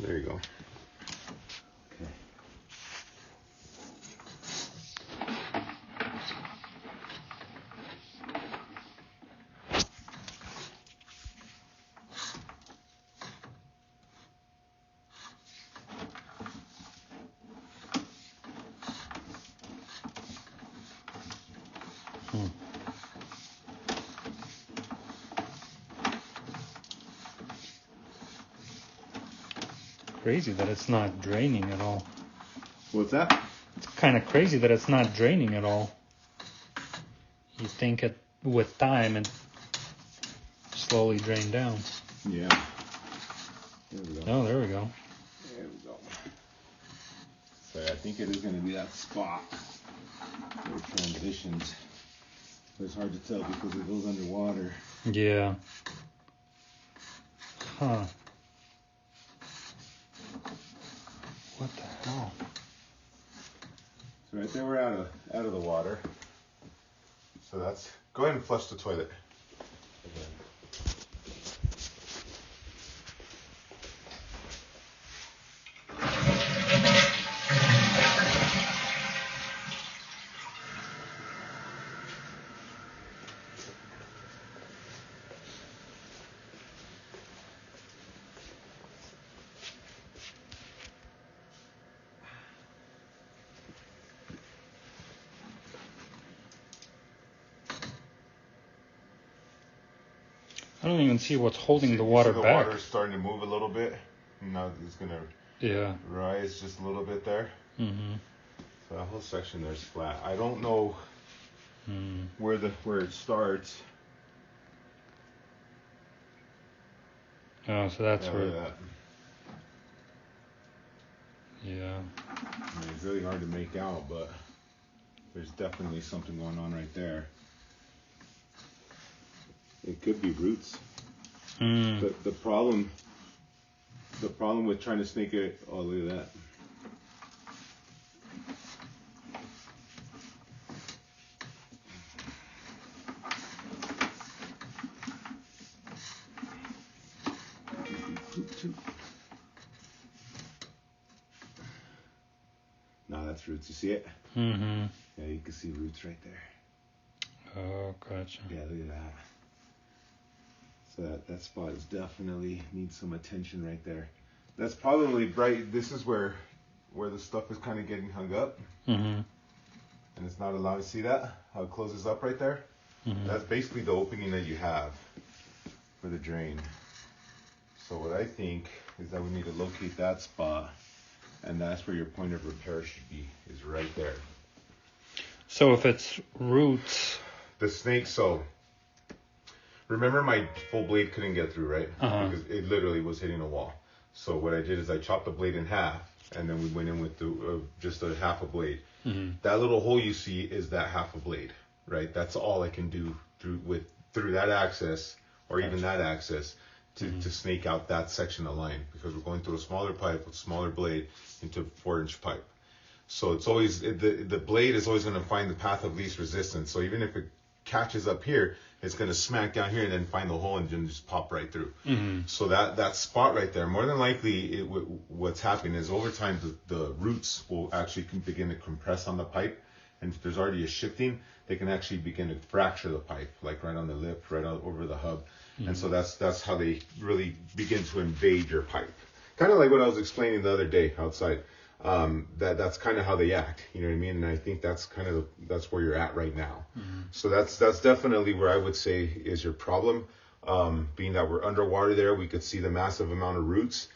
There you go. Okay. Crazy that it's not draining at all. What's that? It's kind of crazy that it's not draining at all. You think it with time it slowly drain down. Yeah. There we go. Oh, there we go. There we go. So I think it is going to be that spot where it transitions. But it's hard to tell because it goes underwater. Yeah. Huh. What the hell? So right there we're out of the water. So that's, go ahead and flush the toilet. I don't even see what's holding the You water see back. The water's starting to move a little bit. Now it's gonna rise just a little bit there. Mm-hmm. So that whole section there's flat. I don't know where it starts. Oh, so that's where. That. Yeah. I mean, it's really hard to make out, but there's definitely something going on right there. It could be roots. The problem with trying to snake it. Oh, look at that. No, that's roots. You see it? Mm-hmm. Yeah, you can see roots right there. Oh, gotcha. Yeah, look at that. So that spot is definitely needs some attention right there. That's probably right. This is where the stuff is kind of getting hung up. Mm-hmm. And it's not allowed to see that, how it closes up right there. Mm-hmm. That's basically the opening that you have for the drain. So what I think is that we need to locate that spot, and that's where your point of repair should be, is right there. So if it's roots... The snake, so remember my full blade couldn't get through, right? Uh-huh. Because it literally was hitting a wall. So what I did is I chopped the blade in half, and then we went in with just a half a blade. Mm-hmm. That little hole you see is that half a blade, right? That's all I can do through that access, or even that access, to snake out that section of line, because we're going through a smaller pipe with smaller blade into a 4-inch pipe. So it's always, the blade is always going to find the path of least resistance. So even if it catches up here, it's going to smack down here and then find the hole and then just pop right through. Mm-hmm. So that spot right there, more than likely, what's happening is over time the roots will actually begin to compress on the pipe, and if there's already a shifting, they can actually begin to fracture the pipe, like right on the lip, right over the hub. Mm-hmm. And so that's how they really begin to invade your pipe. Kind of like what I was explaining the other day outside. That's kind of how they act, you know what I mean? And I think that's that's where you're at right now. Mm-hmm. So that's definitely where I would say is your problem. Being that we're underwater there, we could see the massive amount of roots.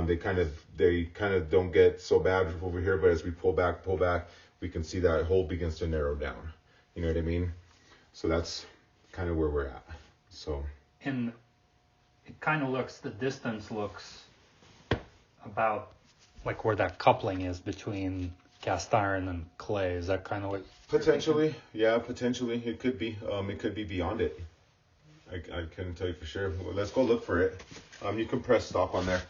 They kind of don't get so bad over here, but as we pull back, we can see that hole begins to narrow down. You know what I mean? So that's kind of where we're at. So. And it kind of looks, the distance looks about like where that coupling is between cast iron and clay. Is that kind of what? Potentially, yeah, potentially. It could be. It could be beyond it. I couldn't tell you for sure. Well, let's go look for it. You can press stop on there.